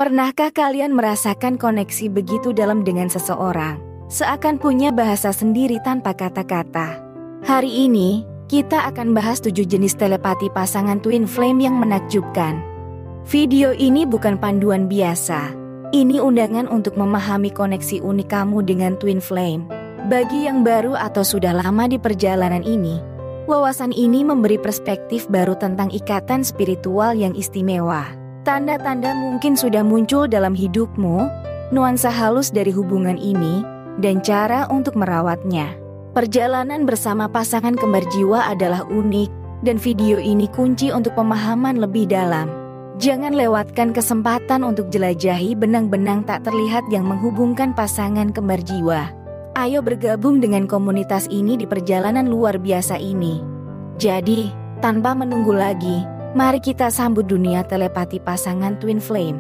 Pernahkah kalian merasakan koneksi begitu dalam dengan seseorang, seakan punya bahasa sendiri tanpa kata-kata? Hari ini, kita akan bahas 7 jenis telepati pasangan twin flame yang menakjubkan. Video ini bukan panduan biasa. Ini undangan untuk memahami koneksi unik kamu dengan twin flame. Bagi yang baru atau sudah lama di perjalanan ini, wawasan ini memberi perspektif baru tentang ikatan spiritual yang istimewa. Tanda-tanda mungkin sudah muncul dalam hidupmu, nuansa halus dari hubungan ini, dan cara untuk merawatnya. Perjalanan bersama pasangan kembar jiwa adalah unik, dan video ini kunci untuk pemahaman lebih dalam. Jangan lewatkan kesempatan untuk jelajahi benang-benang tak terlihat yang menghubungkan pasangan kembar jiwa. Ayo bergabung dengan komunitas ini di perjalanan luar biasa ini. Jadi, tanpa menunggu lagi, mari kita sambut dunia telepati pasangan twin flame.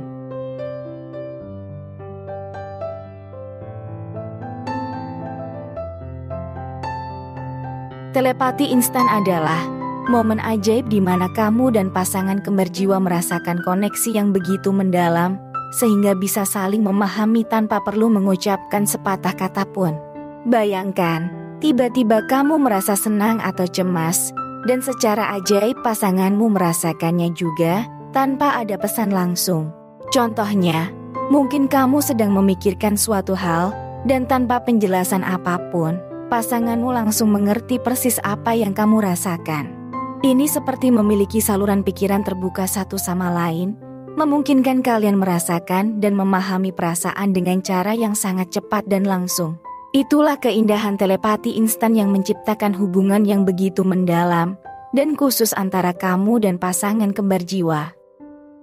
Telepati instan adalah momen ajaib di mana kamu dan pasangan kembar jiwa merasakan koneksi yang begitu mendalam, sehingga bisa saling memahami tanpa perlu mengucapkan sepatah kata pun. Bayangkan, tiba-tiba kamu merasa senang atau cemas, dan secara ajaib pasanganmu merasakannya juga, tanpa ada pesan langsung. Contohnya, mungkin kamu sedang memikirkan suatu hal, dan tanpa penjelasan apapun, pasanganmu langsung mengerti persis apa yang kamu rasakan. Ini seperti memiliki saluran pikiran terbuka satu sama lain, memungkinkan kalian merasakan dan memahami perasaan dengan cara yang sangat cepat dan langsung. Itulah keindahan telepati instan yang menciptakan hubungan yang begitu mendalam dan khusus antara kamu dan pasangan kembar jiwa.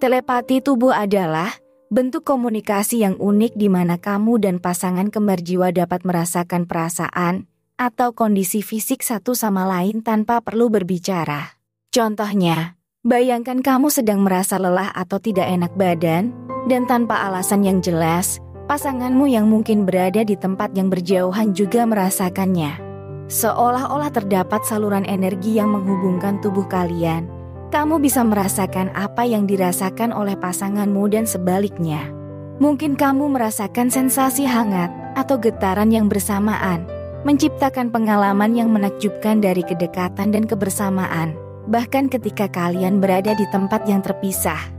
Telepati tubuh adalah bentuk komunikasi yang unik di mana kamu dan pasangan kembar jiwa dapat merasakan perasaan atau kondisi fisik satu sama lain tanpa perlu berbicara. Contohnya, bayangkan kamu sedang merasa lelah atau tidak enak badan, dan tanpa alasan yang jelas, pasanganmu yang mungkin berada di tempat yang berjauhan juga merasakannya. Seolah-olah terdapat saluran energi yang menghubungkan tubuh kalian. Kamu bisa merasakan apa yang dirasakan oleh pasanganmu dan sebaliknya. Mungkin kamu merasakan sensasi hangat atau getaran yang bersamaan, menciptakan pengalaman yang menakjubkan dari kedekatan dan kebersamaan, bahkan ketika kalian berada di tempat yang terpisah.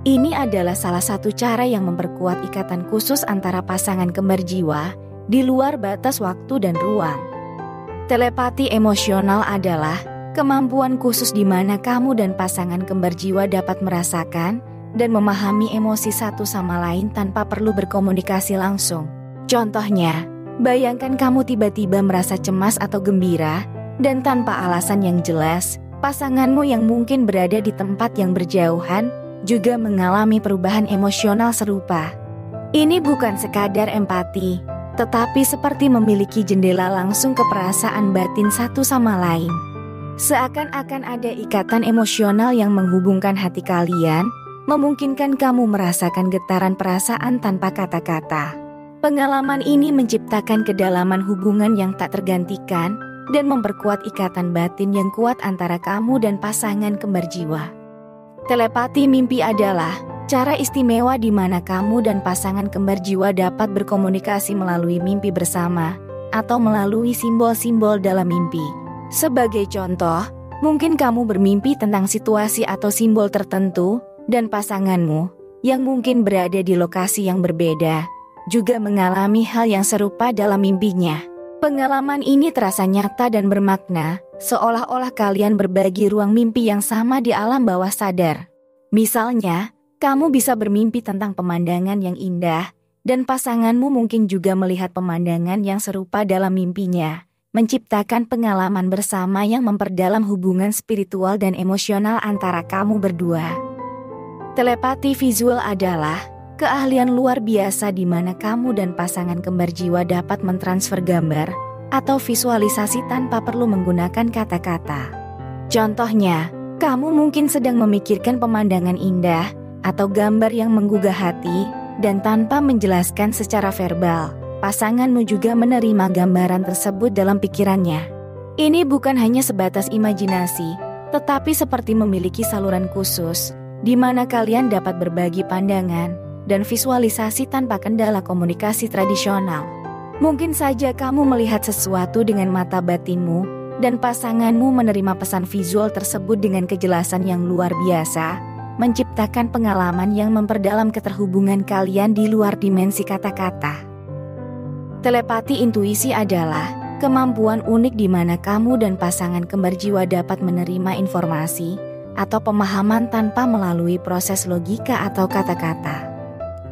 Ini adalah salah satu cara yang memperkuat ikatan khusus antara pasangan kembar jiwa di luar batas waktu dan ruang. Telepati emosional adalah kemampuan khusus di mana kamu dan pasangan kembar jiwa dapat merasakan dan memahami emosi satu sama lain tanpa perlu berkomunikasi langsung. Contohnya, bayangkan kamu tiba-tiba merasa cemas atau gembira, dan tanpa alasan yang jelas, pasanganmu yang mungkin berada di tempat yang berjauhan juga mengalami perubahan emosional serupa. Ini bukan sekadar empati, tetapi seperti memiliki jendela langsung ke perasaan batin satu sama lain. Seakan-akan ada ikatan emosional yang menghubungkan hati kalian, memungkinkan kamu merasakan getaran perasaan tanpa kata-kata. Pengalaman ini menciptakan kedalaman hubungan yang tak tergantikan dan memperkuat ikatan batin yang kuat antara kamu dan pasangan kembar jiwa. Telepati mimpi adalah cara istimewa di mana kamu dan pasangan kembar jiwa dapat berkomunikasi melalui mimpi bersama atau melalui simbol-simbol dalam mimpi. Sebagai contoh, mungkin kamu bermimpi tentang situasi atau simbol tertentu dan pasanganmu yang mungkin berada di lokasi yang berbeda juga mengalami hal yang serupa dalam mimpinya. Pengalaman ini terasa nyata dan bermakna, seolah-olah kalian berbagi ruang mimpi yang sama di alam bawah sadar. Misalnya, kamu bisa bermimpi tentang pemandangan yang indah, dan pasanganmu mungkin juga melihat pemandangan yang serupa dalam mimpinya, menciptakan pengalaman bersama yang memperdalam hubungan spiritual dan emosional antara kamu berdua. Telepati visual adalah keahlian luar biasa di mana kamu dan pasangan kembar jiwa dapat mentransfer gambar atau visualisasi tanpa perlu menggunakan kata-kata. Contohnya, kamu mungkin sedang memikirkan pemandangan indah atau gambar yang menggugah hati, dan tanpa menjelaskan secara verbal, pasanganmu juga menerima gambaran tersebut dalam pikirannya. Ini bukan hanya sebatas imajinasi, tetapi seperti memiliki saluran khusus, di mana kalian dapat berbagi pandangan, dan visualisasi tanpa kendala komunikasi tradisional. Mungkin saja kamu melihat sesuatu dengan mata batinmu, dan pasanganmu menerima pesan visual tersebut dengan kejelasan yang luar biasa, menciptakan pengalaman yang memperdalam keterhubungan kalian di luar dimensi kata-kata. Telepati intuisi adalah kemampuan unik di mana kamu dan pasangan kembar jiwa dapat menerima informasi atau pemahaman tanpa melalui proses logika atau kata-kata.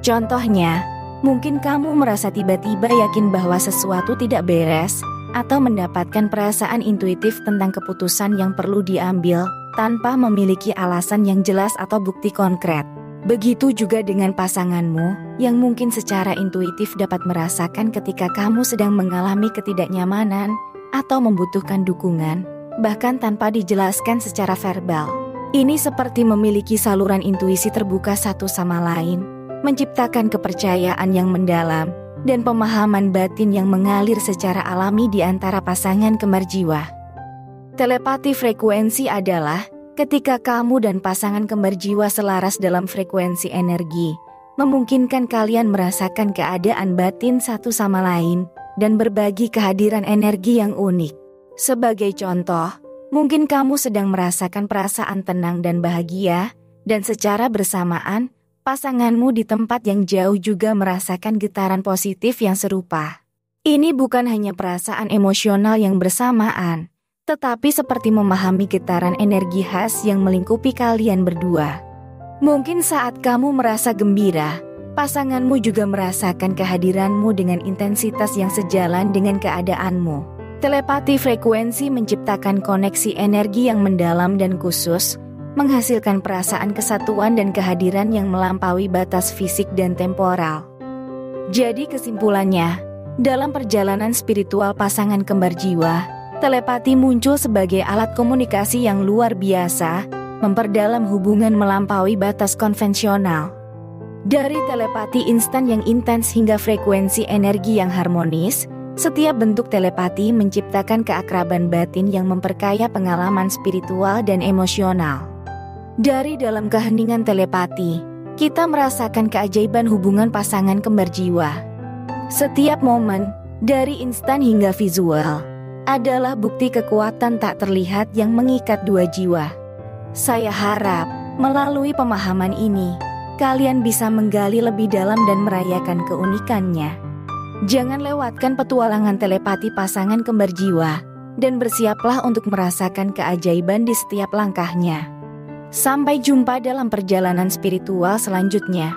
Contohnya, mungkin kamu merasa tiba-tiba yakin bahwa sesuatu tidak beres, atau mendapatkan perasaan intuitif tentang keputusan yang perlu diambil, tanpa memiliki alasan yang jelas atau bukti konkret. Begitu juga dengan pasanganmu, yang mungkin secara intuitif dapat merasakan ketika kamu sedang mengalami ketidaknyamanan, atau membutuhkan dukungan, bahkan tanpa dijelaskan secara verbal. Ini seperti memiliki saluran intuisi terbuka satu sama lain, menciptakan kepercayaan yang mendalam, dan pemahaman batin yang mengalir secara alami di antara pasangan kembar jiwa. Telepati frekuensi adalah ketika kamu dan pasangan kembar jiwa selaras dalam frekuensi energi, memungkinkan kalian merasakan keadaan batin satu sama lain, dan berbagi kehadiran energi yang unik. Sebagai contoh, mungkin kamu sedang merasakan perasaan tenang dan bahagia, dan secara bersamaan, pasanganmu di tempat yang jauh juga merasakan getaran positif yang serupa. Ini bukan hanya perasaan emosional yang bersamaan, tetapi seperti memahami getaran energi khas yang melingkupi kalian berdua. Mungkin saat kamu merasa gembira, pasanganmu juga merasakan kehadiranmu dengan intensitas yang sejalan dengan keadaanmu. Telepati frekuensi menciptakan koneksi energi yang mendalam dan khusus, menghasilkan perasaan kesatuan dan kehadiran yang melampaui batas fisik dan temporal. Jadi kesimpulannya, dalam perjalanan spiritual pasangan kembar jiwa, telepati muncul sebagai alat komunikasi yang luar biasa, memperdalam hubungan melampaui batas konvensional. Dari telepati instan yang intens hingga frekuensi energi yang harmonis, setiap bentuk telepati menciptakan keakraban batin yang memperkaya pengalaman spiritual dan emosional. Dari dalam keheningan telepati, kita merasakan keajaiban hubungan pasangan kembar jiwa. Setiap momen, dari instan hingga visual, adalah bukti kekuatan tak terlihat yang mengikat dua jiwa. Saya harap, melalui pemahaman ini, kalian bisa menggali lebih dalam dan merayakan keunikannya. Jangan lewatkan petualangan telepati pasangan kembar jiwa, dan bersiaplah untuk merasakan keajaiban di setiap langkahnya. Sampai jumpa dalam perjalanan spiritual selanjutnya.